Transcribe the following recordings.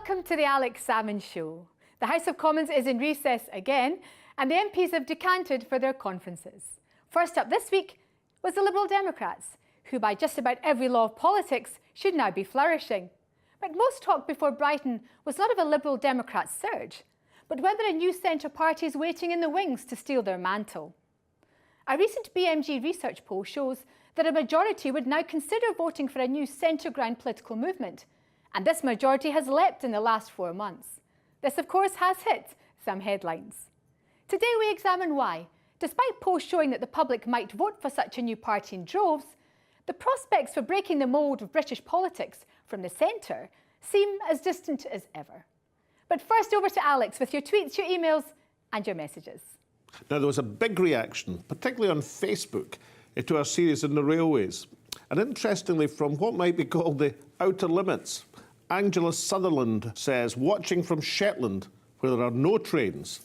Welcome to the Alex Salmond Show. The House of Commons is in recess again, and the MPs have decanted for their conferences. First up this week was the Liberal Democrats, who by just about every law of politics should now be flourishing. But most talk before Brighton was not of a Liberal Democrat surge, but whether a new centre party is waiting in the wings to steal their mantle. A recent BMG research poll shows that a majority would now consider voting for a new centre-ground political movement, and this majority has leapt in the last 4 months. This, of course, has hit some headlines. Today we examine why, despite polls showing that the public might vote for such a new party in droves, the prospects for breaking the mould of British politics from the centre seem as distant as ever. But first over to Alex with your tweets, your emails and your messages. Now, there was a big reaction, particularly on Facebook, to our series on the railways. And interestingly, from what might be called the outer limits, Angela Sutherland says, watching from Shetland, where there are no trains.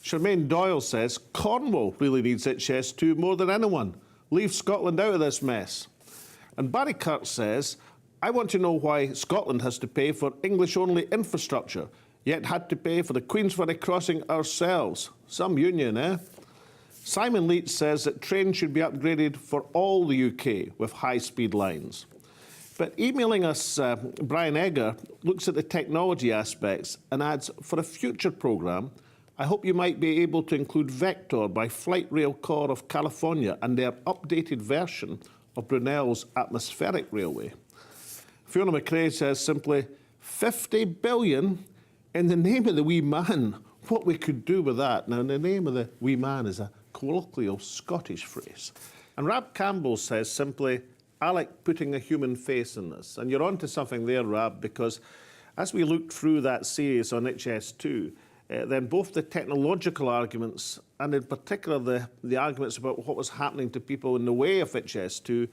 Charmaine Doyle says, Cornwall really needs HS2 more than anyone. Leave Scotland out of this mess. And Barry Kurtz says, I want to know why Scotland has to pay for English-only infrastructure, yet had to pay for the Queensferry crossing ourselves. Some union, eh? Simon Leach says that trains should be upgraded for all the UK with high-speed lines. But emailing us, Brian Egger looks at the technology aspects and adds, for a future programme, I hope you might be able to include Vector by Flight Rail Corps of California and their updated version of Brunel's atmospheric railway. Fiona McRae says simply, 50 billion in the name of the wee man. What we could do with that. Now, the name of the wee man is a colloquial Scottish phrase. And Rab Campbell says simply, Alec putting a human face in this. And you're onto something there, Rab, because as we looked through that series on HS2, then both the technological arguments and in particular the arguments about what was happening to people in the way of HS2,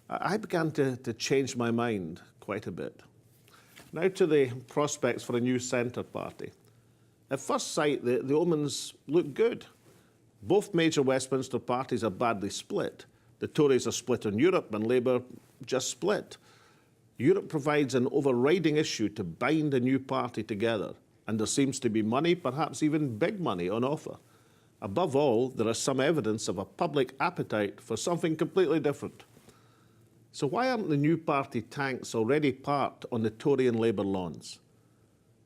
I began to change my mind quite a bit. Now to the prospects for a new centre party. At first sight, the omens look good. Both major Westminster parties are badly split. The Tories are split on Europe and Labour just split. Europe provides an overriding issue to bind a new party together, and there seems to be money, perhaps even big money, on offer. Above all, there is some evidence of a public appetite for something completely different. So why aren't the new party tanks already parked on the Tory and Labour lawns?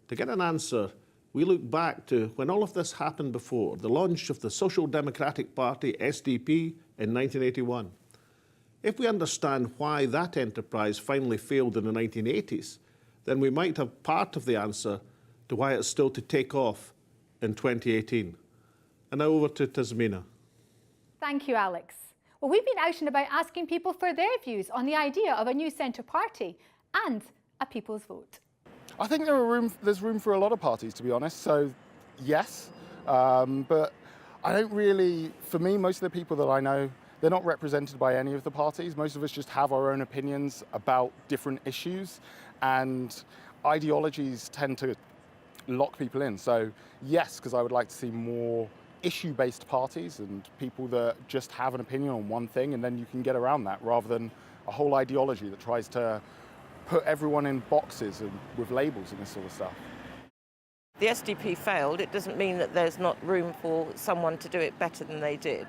To get an answer, we look back to when all of this happened before, the launch of the Social Democratic Party, SDP, in 1981. If we understand why that enterprise finally failed in the 1980s, then we might have part of the answer to why it's still to take off in 2018. And now over to Tasmina. Thank you, Alex. Well, we've been out and about asking people for their views on the idea of a new centre party and a people's vote. I think there's room for a lot of parties, to be honest, so yes. But I don't really, for me, most of the people that I know, they're not represented by any of the parties. Most of us just have our own opinions about different issues, and ideologies tend to lock people in. So yes, because I would like to see more issue-based parties and people that just have an opinion on one thing, and then you can get around that rather than a whole ideology that tries to put everyone in boxes and with labels and this sort of stuff. The SDP failed. It doesn't mean that there's not room for someone to do it better than they did.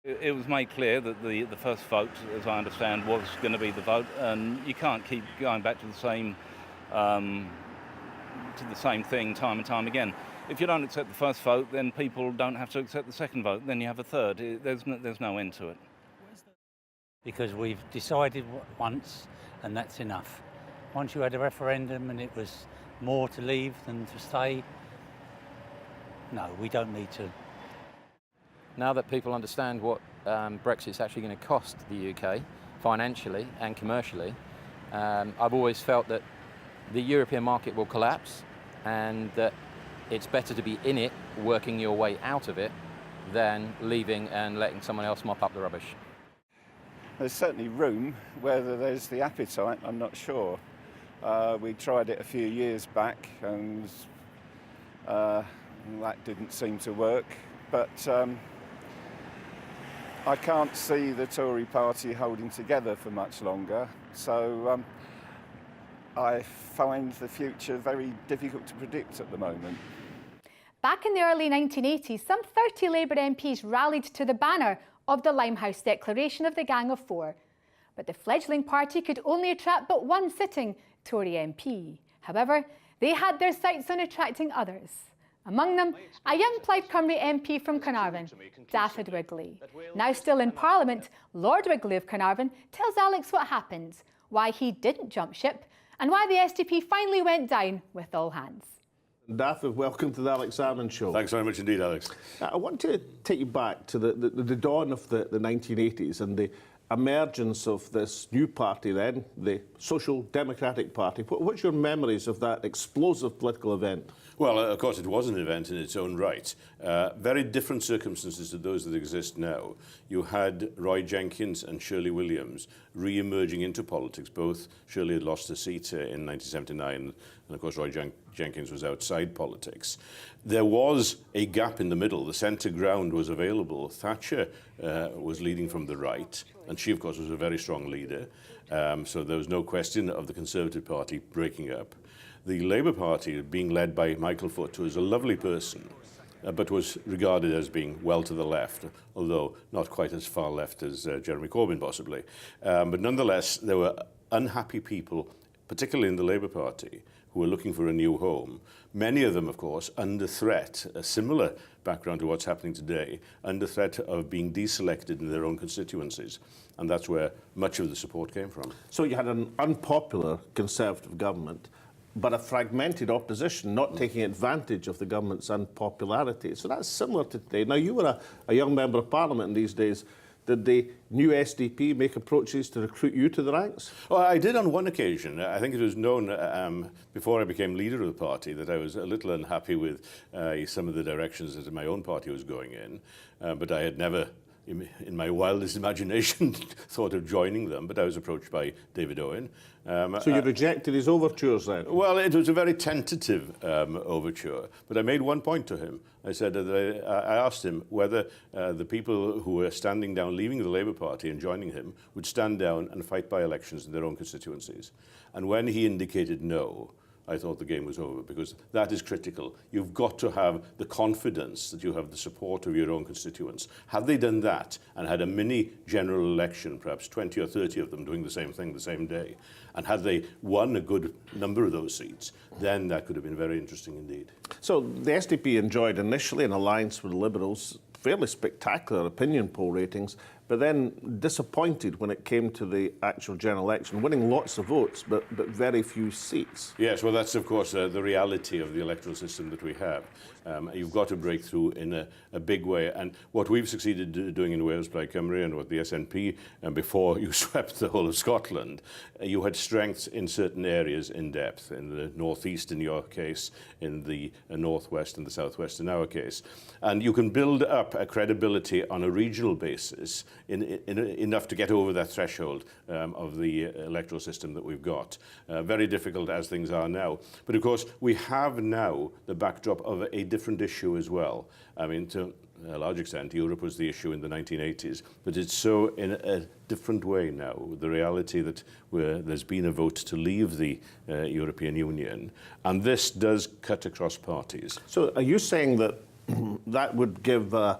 It was made clear that the first vote, as I understand, was going to be the vote, and you can't keep going back to the same thing time and time again. If you don't accept the first vote, then people don't have to accept the second vote. Then you have a third. There's no end to it. Because we've decided once, and that's enough. Once you had a referendum and it was more to leave than to stay, no, we don't need to. Now that people understand what Brexit's actually going to cost the UK financially and commercially, I've always felt that the European market will collapse and that it's better to be in it, working your way out of it, than leaving and letting someone else mop up the rubbish. There's certainly room. Whether there's the appetite, I'm not sure. We tried it a few years back and that didn't seem to work. But I can't see the Tory party holding together for much longer. So I find the future very difficult to predict at the moment. Back in the early 1980s, some 30 Labour MPs rallied to the banner of the Limehouse Declaration of the Gang of Four. But the fledgling party could only attract but one sitting Tory MP. However, they had their sights on attracting others. Among them, a young Plaid Cymru MP from Carnarvon, David Wigley. Now still in Parliament, Lord Wigley of Carnarvon tells Alex what happened, why he didn't jump ship, and why the SDP finally went down with all hands. David, welcome to the Alex Salmond Show. Thanks very much indeed, Alex. I want to take you back to the dawn of the 1980s and the emergence of this new party then, the Social Democratic Party. What's your memories of that explosive political event? Well, of course, it was an event in its own right. Very different circumstances to those that exist now. You had Roy Jenkins and Shirley Williams re-emerging into politics. Both Shirley had lost her seat in 1979, and of course Roy Jenkins was outside politics. There was a gap in the middle. The centre ground was available. Thatcher was leading from the right, and she, of course, was a very strong leader. So there was no question of the Conservative Party breaking up. The Labour Party, being led by Michael Foot, who was a lovely person, but was regarded as being well to the left, although not quite as far left as Jeremy Corbyn, possibly. But nonetheless, there were unhappy people, particularly in the Labour Party, who were looking for a new home. Many of them, of course, under threat, a similar background to what's happening today, under threat of being deselected in their own constituencies. And that's where much of the support came from. So you had an unpopular Conservative government, but a fragmented opposition not taking advantage of the government's unpopularity. So that's similar to today. Now, you were a young member of Parliament in these days. Did the new SDP make approaches to recruit you to the ranks? Well, I did on one occasion. I think it was known before I became leader of the party that I was a little unhappy with some of the directions that my own party was going in. But I had never, in my wildest imagination, thought of joining them. But I was approached by David Owen. So you rejected his overtures then? Well, it was a very tentative overture, but I made one point to him. I said that I asked him whether the people who were standing down, leaving the Labour Party and joining him, would stand down and fight by elections in their own constituencies. And when he indicated no, I thought the game was over, because that is critical. You've got to have the confidence that you have the support of your own constituents. Had they done that and had a mini general election, perhaps 20 or 30 of them doing the same thing the same day, and had they won a good number of those seats, then that could have been very interesting indeed. So the SDP enjoyed initially an alliance with the Liberals, fairly spectacular opinion poll ratings, but then disappointed when it came to the actual general election, winning lots of votes, but very few seats. Yes, well, that's, of course, the reality of the electoral system that we have. You've got to break through in a big way. And what we've succeeded doing in Wales, Plaid Cymru, and what the SNP, before you swept the whole of Scotland, you had strengths in certain areas in depth, in the northeast in your case, in the northwest and the southwest in our case. And you can build up a credibility on a regional basis enough to get over that threshold of the electoral system that we've got. Very difficult as things are now. But of course, we have now the backdrop of a different issue as well. I mean, to a large extent, Europe was the issue in the 1980s, but it's so in a different way now. The reality that there's been a vote to leave the European Union, and this does cut across parties. So are you saying that that would give a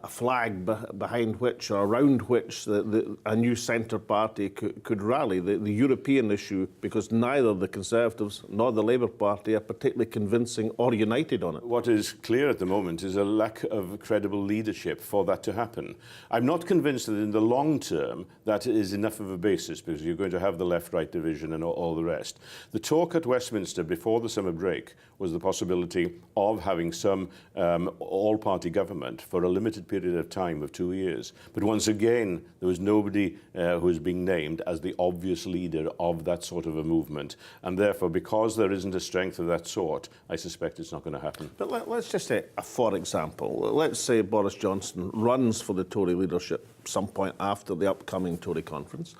flag behind which or around which a new centre party could rally, the European issue, because neither the Conservatives nor the Labour Party are particularly convincing or united on it? What is clear at the moment is a lack of credible leadership for that to happen. I'm not convinced that in the long term that is enough of a basis, because you're going to have the left-right division and all the rest. The talk at Westminster before the summer break was the possibility of having some all-party government for a limited period of time of 2 years. But once again, there was nobody who was being named as the obvious leader of that sort of a movement. And therefore, because there isn't a strength of that sort, I suspect it's not going to happen. But let's just say, for example, let's say Boris Johnson runs for the Tory leadership some point after the upcoming Tory conference.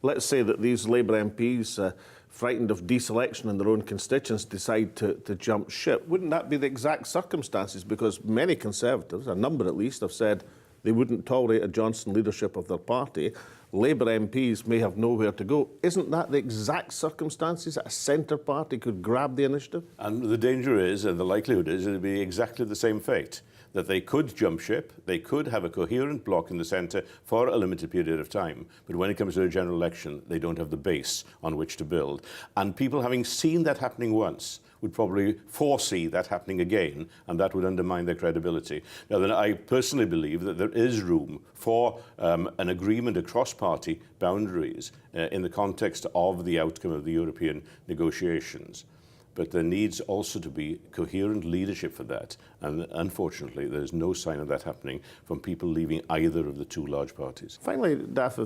Let's say that these Labour MPs, frightened of deselection in their own constituents, decide to jump ship. Wouldn't that be the exact circumstances? Because many Conservatives, a number at least, have said they wouldn't tolerate a Johnson leadership of their party. Labour MPs may have nowhere to go. Isn't that the exact circumstances that a centre party could grab the initiative? And the danger is, and the likelihood is, it'll be exactly the same fate, that they could jump ship, they could have a coherent bloc in the centre for a limited period of time, but when it comes to a general election, they don't have the base on which to build. And people, having seen that happening once, would probably foresee that happening again, and that would undermine their credibility. Now, then, I personally believe that there is room for an agreement across party boundaries in the context of the outcome of the European negotiations. But there needs also to be coherent leadership for that, and unfortunately there's no sign of that happening from people leaving either of the two large parties. Finally, Daff,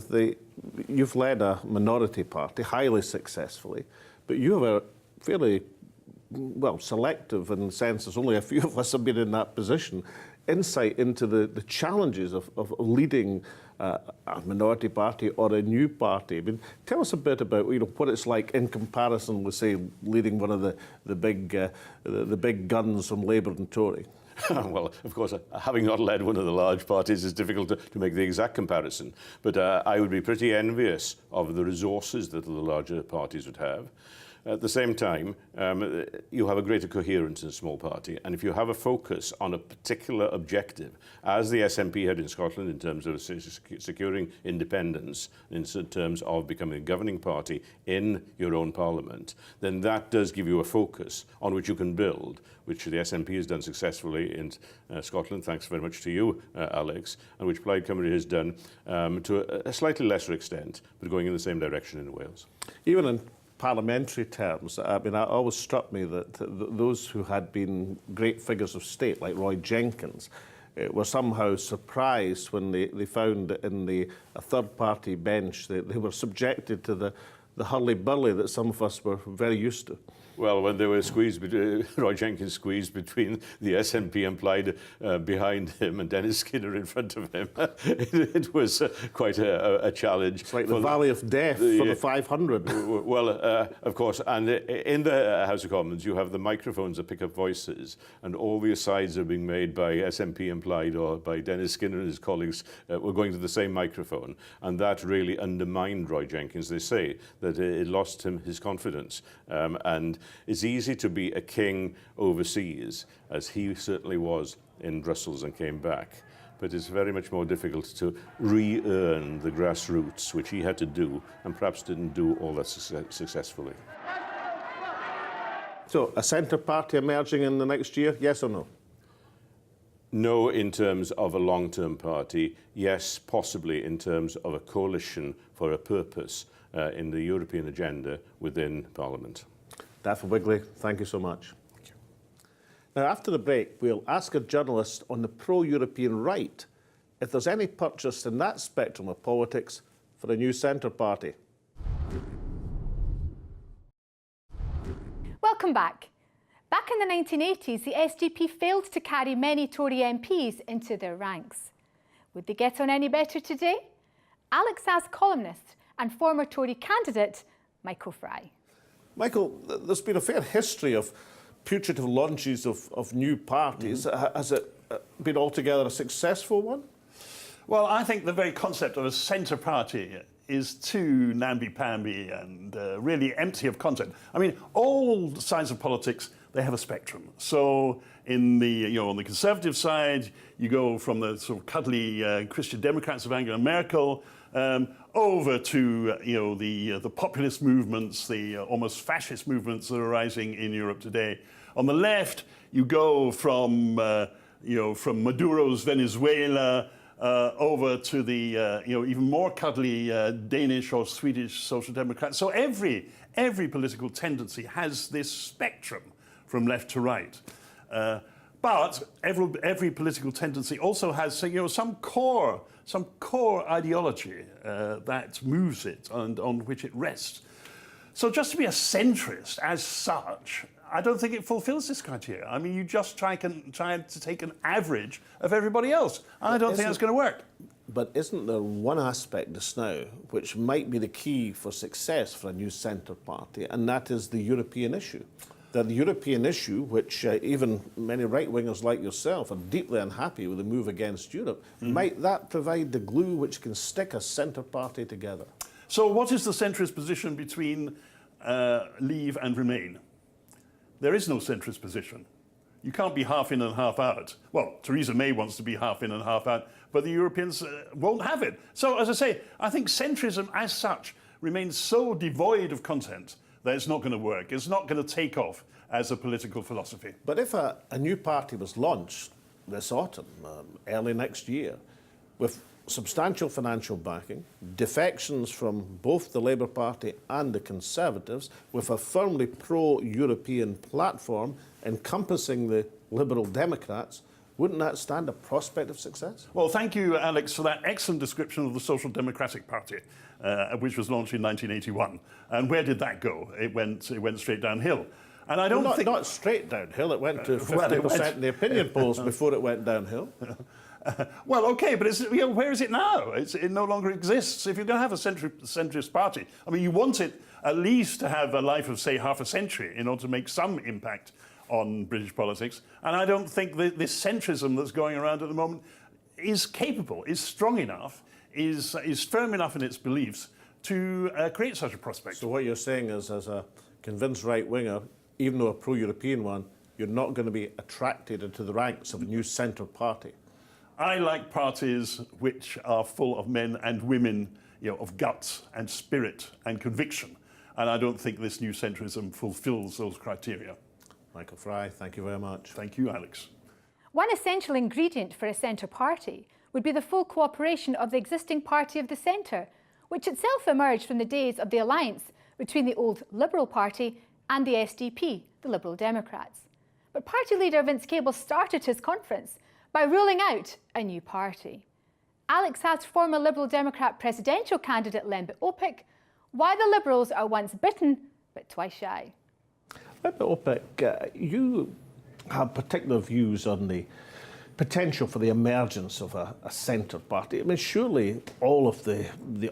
you've led a minority party highly successfully, but you have a fairly selective in the sense there's only a few of us have been in that position, insight into the challenges of leading a minority party or a new party. I mean, tell us a bit about what it's like in comparison with, say, leading one of the big guns from Labour and Tory. Well, of course, having not led one of the large parties, it's difficult to make the exact comparison. But I would be pretty envious of the resources that the larger parties would have. At the same time, you have a greater coherence in a small party, and if you have a focus on a particular objective, as the SNP had in Scotland in terms of securing independence, in terms of becoming a governing party in your own parliament, then that does give you a focus on which you can build, which the SNP has done successfully in Scotland, thanks very much to you, Alex, and which Plaid Cymru has done to a slightly lesser extent, but going in the same direction in Wales. Even in parliamentary terms, I mean, it always struck me that those who had been great figures of state, like Roy Jenkins, were somehow surprised when they found that in a third-party bench they were subjected to the hurly-burly that some of us were very used to. Well, when they were squeezed, Roy Jenkins squeezed between the SNP and Plaid behind him and Dennis Skinner in front of him, it was quite a challenge. It's like the Valley of Death for the 500. Well, of course, and in the House of Commons you have the microphones that pick up voices, and all the asides are being made by SNP and Plaid or by Dennis Skinner and his colleagues were going to the same microphone, and that really undermined Roy Jenkins. They say that it lost him his confidence, and it's easy to be a king overseas, as he certainly was in Brussels and came back. But it's very much more difficult to re-earn the grassroots, which he had to do, and perhaps didn't do all that successfully. So, a centre party emerging in the next year, yes or no? No, in terms of a long-term party. Yes, possibly in terms of a coalition for a purpose in the European agenda within Parliament. Daff Wigley, thank you so much. Thank you. Now, after the break, we'll ask a journalist on the pro-European right if there's any purchase in that spectrum of politics for a new centre party. Welcome back. Back in the 1980s, the SDP failed to carry many Tory MPs into their ranks. Would they get on any better today? Alex asked columnist and former Tory candidate Michael Fry. Michael, there's been a fair history of putative launches of new parties. Has it been altogether a successful one? Well, I think the very concept of a centre party is too namby-pamby and really empty of content. I mean, all sides of politics, they have a spectrum. So in the, on the Conservative side, you go from the sort of cuddly Christian Democrats of Angela Merkel over to the populist movements, the almost fascist movements that are rising in Europe today. On the left, you go from from Maduro's Venezuela over to the even more cuddly Danish or Swedish Social Democrats. So every political tendency has this spectrum from left to right. But every political tendency also has some core ideology that moves it and on which it rests. So just to be a centrist as such, I don't think it fulfills this criteria. I mean, you just try to take an average of everybody else. I don't think that's going to work. But isn't there one aspect just now which might be the key for success for a new centre party, and that is the European issue? that the European issue, which even many right-wingers like yourself are deeply unhappy with the move against Europe, might that provide the glue which can stick a centre party together? So what is the centrist position between Leave and Remain? There is no centrist position. You can't be half in and half out. Well, Theresa May wants to be half in and half out, but the Europeans won't have it. So, as I say, I think centrism as such remains so devoid of content that it's not going to work. It's not going to take off as a political philosophy. But if a new party was launched this autumn, early next year, with substantial financial backing, defections from both the Labour Party and the Conservatives, with a firmly pro-European platform encompassing the Liberal Democrats, wouldn't that stand a prospect of success? Well, thank you, Alex, for that excellent description of the Social Democratic Party, which was launched in 1981. And where did that go? It went straight downhill. And I don't think... Not straight downhill. It went to 50% in the opinion polls before it went downhill. Well, OK, but where is it now? It no longer exists. If you're going to have a centrist party, I mean, you want it at least to have a life of, say, half a century in order to make some impact on British politics. And I don't think that this centrism that's going around at the moment is capable, is strong enough, is firm enough in its beliefs to create such a prospect. So what you're saying is, as a convinced right-winger, even though a pro-European one, you're not going to be attracted into the ranks of a new centre party? I like parties which are full of men and women, of guts and spirit and conviction. And I don't think this new centrism fulfills those criteria. Michael Fry, thank you very much. Thank you, Alex. One essential ingredient for a centre party would be the full cooperation of the existing party of the centre, which itself emerged from the days of the alliance between the old Liberal Party and the SDP, the Liberal Democrats. But party leader Vince Cable started his conference by ruling out a new party. Alex asked former Liberal Democrat presidential candidate Lembit Opik why the Liberals are once bitten but twice shy. Opik, you have particular views on the potential for the emergence of a centre party. I mean, surely all of the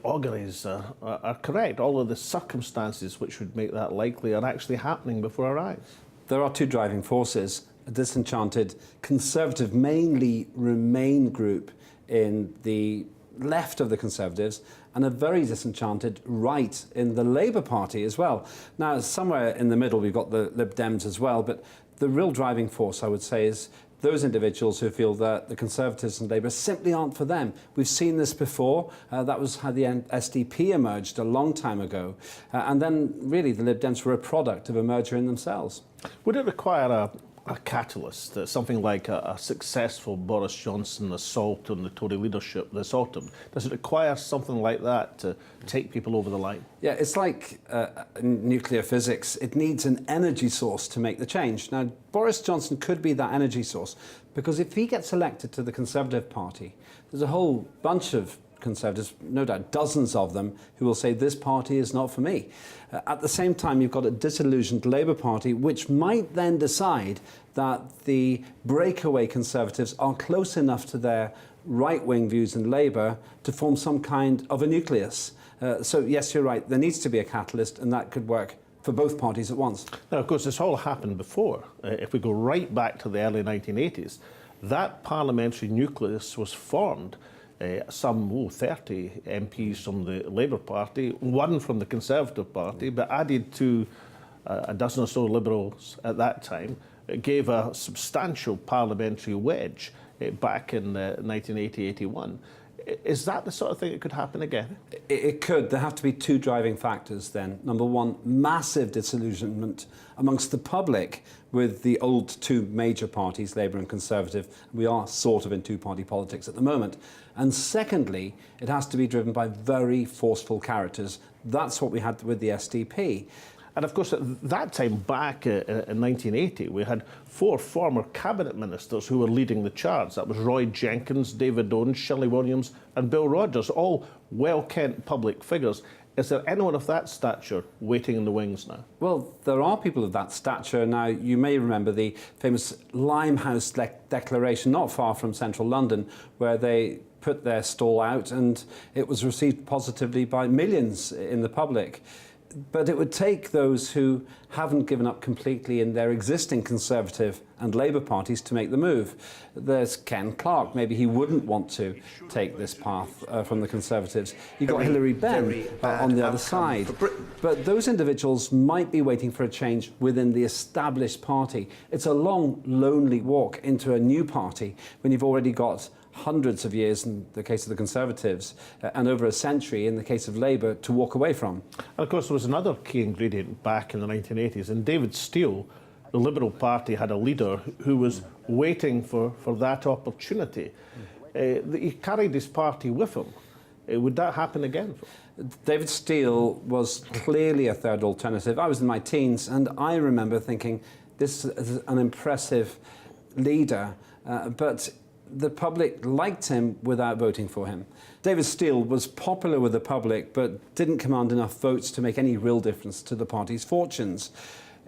auguries are correct. All of the circumstances which would make that likely are actually happening before our eyes. There are two driving forces. A disenchanted Conservative, mainly Remain group in the left of the Conservatives, and a very disenchanted right in the Labour Party as well. Now, somewhere in the middle, we've got the Lib Dems as well, but the real driving force, I would say, is those individuals who feel that the Conservatives and Labour simply aren't for them. We've seen this before. That was how the SDP emerged a long time ago. And then, really, the Lib Dems were a product of a merger in themselves. Would it require a catalyst, something like a successful Boris Johnson assault on the Tory leadership this autumn? Does it require something like that to take people over the line? Yeah, it's like nuclear physics. It needs an energy source to make the change. Now, Boris Johnson could be that energy source, because if he gets elected to the Conservative Party, there's a whole bunch of Conservatives, no doubt dozens of them, who will say this party is not for me. At the same time, you've got a disillusioned Labour Party, which might then decide that the breakaway Conservatives are close enough to their right-wing views in Labour to form some kind of a nucleus. So, yes, you're right, there needs to be a catalyst, and that could work for both parties at once. Now, of course, this all happened before. If we go right back to the early 1980s, that parliamentary nucleus was formed. Some 30 MPs from the Labour Party, one from the Conservative Party, but added to a dozen or so Liberals at that time, gave a substantial parliamentary wedge back in 1980-81. Is that the sort of thing that could happen again? It could. There have to be two driving factors then. Number one, massive disillusionment amongst the public with the old two major parties, Labour and Conservative. We are sort of in two-party politics at the moment. And secondly, it has to be driven by very forceful characters. That's what we had with the SDP. And of course, at that time, back in 1980, we had 4 former cabinet ministers who were leading the charge. That was Roy Jenkins, David Owens, Shirley Williams and Bill Rogers, all well-kent public figures. Is there anyone of that stature waiting in the wings now? Well, there are people of that stature. Now, you may remember the famous Limehouse Declaration, not far from central London, where they put their stall out and it was received positively by millions in the public. But it would take those who haven't given up completely in their existing Conservative and Labour parties to make the move. There's Ken Clarke. Maybe he wouldn't want to take this path from the Conservatives. You've got Hilary Benn on the other side. But those individuals might be waiting for a change within the established party. It's a long, lonely walk into a new party when you've already got hundreds of years in the case of the Conservatives and over a century in the case of Labour to walk away from. And of course there was another key ingredient back in the 1980s. In David Steele, the Liberal Party had a leader who was waiting for that opportunity. He carried his party with him. Would that happen again? David Steele was clearly a third alternative. I was in my teens and I remember thinking this is an impressive leader, but the public liked him without voting for him. David Steele was popular with the public but didn't command enough votes to make any real difference to the party's fortunes.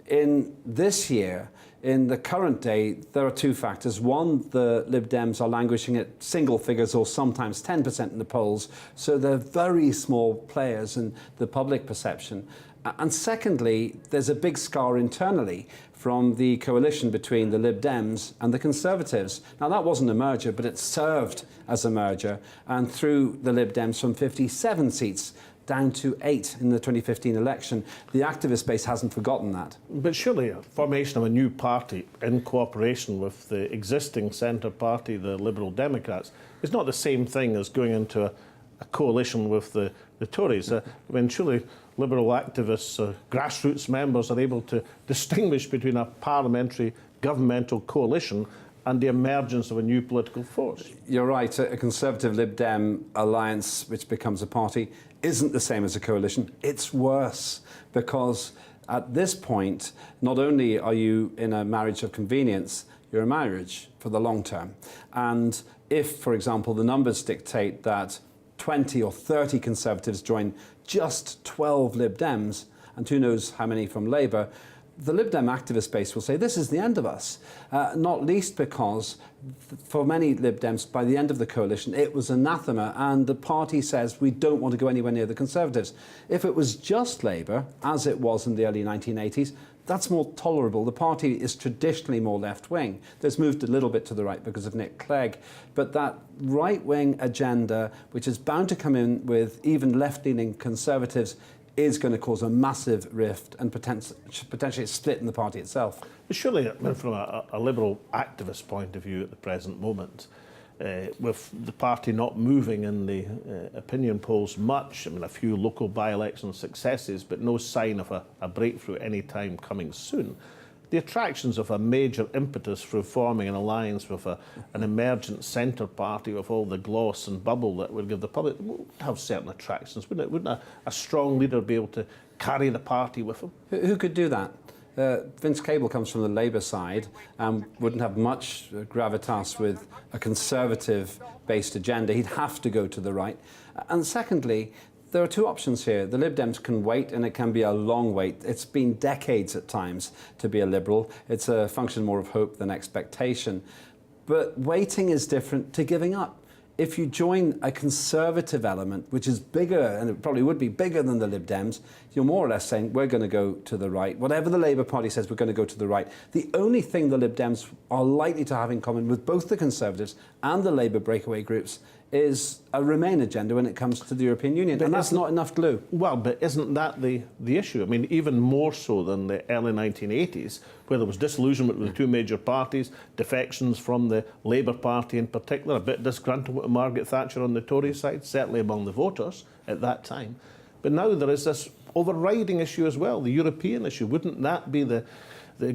In this year, in the current day, there are two factors. One, the Lib Dems are languishing at single figures or sometimes 10% in the polls, so they're very small players in the public perception. And secondly, there's a big scar internally from the coalition between the Lib Dems and the Conservatives. Now, that wasn't a merger, but it served as a merger and threw the Lib Dems from 57 seats down to 8 in the 2015 election. The activist base hasn't forgotten that. But surely a formation of a new party in cooperation with the existing centre party, the Liberal Democrats, is not the same thing as going into a coalition with the Tories. I mean, surely Liberal activists, grassroots members are able to distinguish between a parliamentary governmental coalition and the emergence of a new political force. You're right, a Conservative Lib Dem alliance which becomes a party isn't the same as a coalition. It's worse because at this point, not only are you in a marriage of convenience, you're a marriage for the long term. And if, for example, the numbers dictate that 20 or 30 Conservatives join just 12 Lib Dems, and who knows how many from Labour, the Lib Dem activist base will say this is the end of us, not least because for many Lib Dems, by the end of the coalition, it was anathema, and the party says we don't want to go anywhere near the Conservatives. If it was just Labour, as it was in the early 1980s, that's more tolerable. The party is traditionally more left-wing. There's moved a little bit to the right because of Nick Clegg, but that right-wing agenda, which is bound to come in with even left-leaning Conservatives, is going to cause a massive rift and potentially a split in the party itself. Surely, from a Liberal activist point of view at the present moment, with the party not moving in the opinion polls much, I mean, a few local by-election successes, but no sign of a breakthrough any time coming soon, the attractions of a major impetus for forming an alliance with an emergent centre party with all the gloss and bubble that would give the public would have certain attractions, wouldn't it? Wouldn't a strong leader be able to carry the party with him? Who could do that? Vince Cable comes from the Labour side and wouldn't have much gravitas with a Conservative-based agenda. He'd have to go to the right. And secondly, there are two options here. The Lib Dems can wait, and it can be a long wait. It's been decades at times to be a Liberal. It's a function more of hope than expectation. But waiting is different to giving up. If you join a Conservative element, which is bigger, and it probably would be bigger than the Lib Dems, you're more or less saying, we're going to go to the right. Whatever the Labour Party says, we're going to go to the right. The only thing the Lib Dems are likely to have in common with both the Conservatives and the Labour breakaway groups is a Remain agenda when it comes to the European Union, and that's not enough glue. Well, but isn't that the issue? I mean, even more so than the early 1980s, where there was disillusionment with the two major parties, defections from the Labour Party in particular, a bit disgruntled with Margaret Thatcher on the Tory side, certainly among the voters at that time. But now there is this overriding issue as well, the European issue. Wouldn't that be the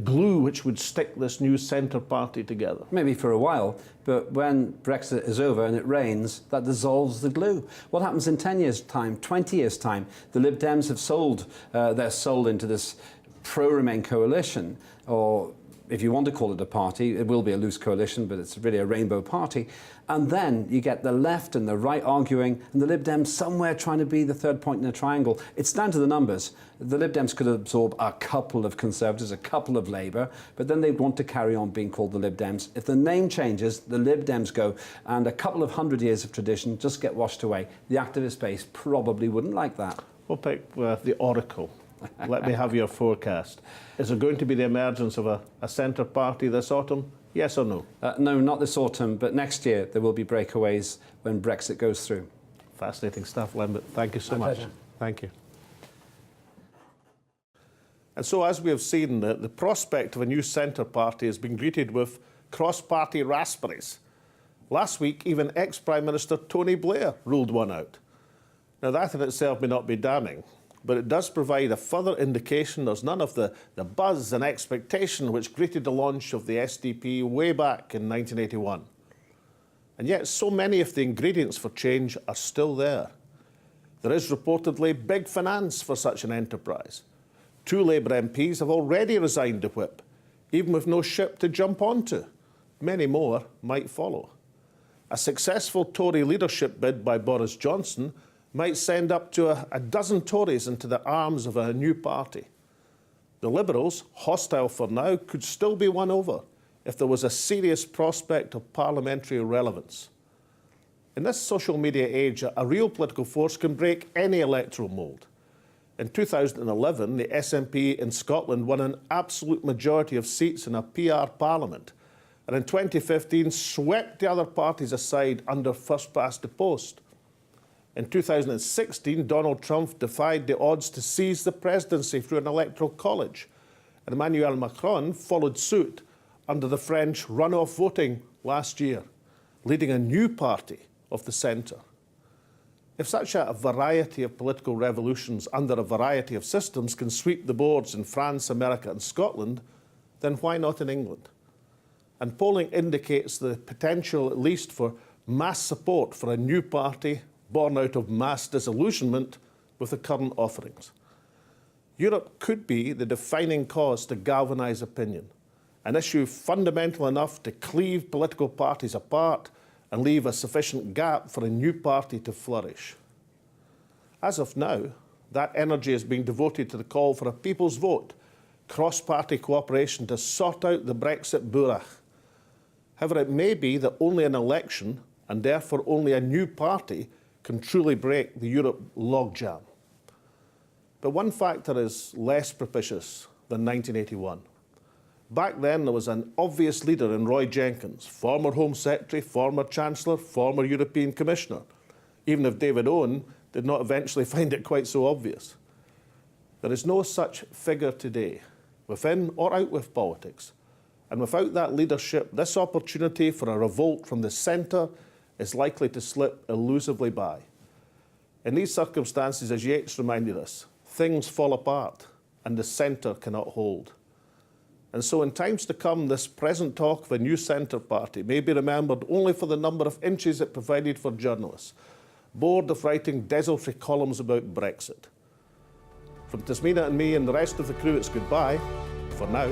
glue which would stick this new centre party together? Maybe for a while, but when Brexit is over and it rains, that dissolves the glue. What happens in 10 years' time, 20 years' time? The Lib Dems have sold their soul into this pro-Remain coalition, or if you want to call it a party, it will be a loose coalition, but it's really a rainbow party. And then you get the left and the right arguing, and the Lib Dems somewhere trying to be the third point in a triangle. It's down to the numbers. The Lib Dems could absorb a couple of Conservatives, a couple of Labour, but then they'd want to carry on being called the Lib Dems. If the name changes, the Lib Dems go, and a couple of 100 years of tradition just get washed away. The activist base probably wouldn't like that. We'll pick the Oracle. Let me have your forecast. Is there going to be the emergence of a centre party this autumn? Yes or no? No, not this autumn, but next year there will be breakaways when Brexit goes through. Fascinating stuff, Lambert. Thank you so much. Pleasure. Thank you. And so, as we have seen, the prospect of a new centre party has been greeted with cross-party raspberries. Last week, even ex-Prime Minister Tony Blair ruled one out. Now, that in itself may not be damning, but it does provide a further indication there's none of the buzz and expectation which greeted the launch of the SDP way back in 1981. And yet, so many of the ingredients for change are still there. There is reportedly big finance for such an enterprise. 2 Labour MPs have already resigned the whip, even with no ship to jump onto. Many more might follow. A successful Tory leadership bid by Boris Johnson might send up to a dozen Tories into the arms of a new party. The Liberals, hostile for now, could still be won over if there was a serious prospect of parliamentary relevance. In this social media age, a real political force can break any electoral mould. In 2011, the SNP in Scotland won an absolute majority of seats in a PR parliament, and in 2015 swept the other parties aside under first past the post. In 2016, Donald Trump defied the odds to seize the presidency through an electoral college, and Emmanuel Macron followed suit under the French runoff voting last year, leading a new party of the centre. If such a variety of political revolutions under a variety of systems can sweep the boards in France, America and Scotland, then why not in England? And polling indicates the potential, at least, for mass support for a new party born out of mass disillusionment with the current offerings. Europe could be the defining cause to galvanise opinion, an issue fundamental enough to cleave political parties apart and leave a sufficient gap for a new party to flourish. As of now, that energy is being devoted to the call for a people's vote, cross-party cooperation to sort out the Brexit burach. However, it may be that only an election, and therefore only a new party, can truly break the Europe logjam. But one factor is less propitious than 1981. Back then, there was an obvious leader in Roy Jenkins, former Home Secretary, former Chancellor, former European Commissioner, even if David Owen did not eventually find it quite so obvious. There is no such figure today, within or out with politics. And without that leadership, this opportunity for a revolt from the centre is likely to slip elusively by. In these circumstances, as Yeats reminded us, things fall apart and the centre cannot hold. And so in times to come, this present talk of a new centre party may be remembered only for the number of inches it provided for journalists, bored of writing desultory columns about Brexit. From Tasmina and me and the rest of the crew, it's goodbye for now.